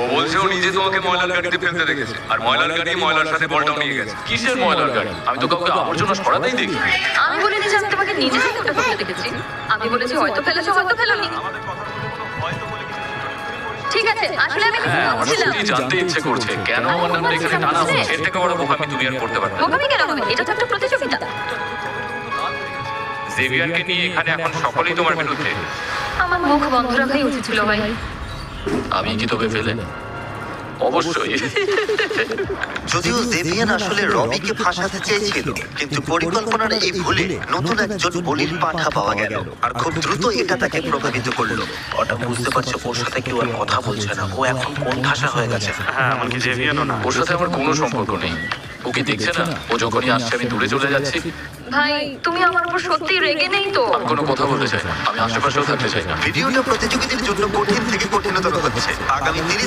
ও বলছে ও নিজে তোমাকে ময়লার গাড়িতে ফেলতে দেখেছে, আর ময়লার গাড়ি ময়লার সাথে বলটাও নিয়ে গেছে। কিসের ময়লার গাড়ি? আমি তো কাউকে আবর্জনা সরাতেই দেখি। আমি বলিনি যে আমি তোমাকে নিজে থেকে ওটা ফেলতে দেখেছি। আমি বলেছি হয়তো ফেলেছো, হয়তো ফেলোনি। ঠিক আছে, আসলে আমি হ্যাঁ, আমার বলছিলাম সত্যি জানতে ইচ্ছে করছে কেন আমার নামটা এখানে টানা হচ্ছে। এর থেকে বড় বোকামি তুমি আর করতে পারবে না। বোকামি কেন হবে? এটা তো একটা প্রতিযোগিতা। জেভিয়ারকে নিয়ে এখানে এখন সকলেই তোমার বিরুদ্ধে। আমার মুখ বন্ধ রাখাই উচিত ছিল ভাই। আমি কি তোকে ফেলে? অবশ্যই। যদিও জেভিয়ান আসলে রবিকে ফাঁসাতে চেয়েছিল, কিন্তু পরিকল্পনার এই ভুলে নতুন একজন বলির পাঠা পাওয়া গেল, আর খুব দ্রুত এটা তাকে প্রভাবিত করলো। ওটা বুঝতে পারছে ওর সাথে কেউ আর কথা বলছে না, ও এখন কোণঠাসা হয়ে গেছে। হ্যাঁ, এমনকি জেভিয়ানও না। ওর সাথে আমার কোনো সম্পর্ক নেই। ওকে দেখছে না? ও যখনই আসছে আমি দূরে চলে যাচ্ছি। ভাই, তুমি আমার উপর সত্যি রেগে নেই তো? আমি কোনো কথা বলতে চাই না, আমি আশেপাশেও থাকতে চাই না। ভিডিওটা প্রতিযোগীদের জন্য কঠিন থেকে কঠিনতর হচ্ছে। আগামী 30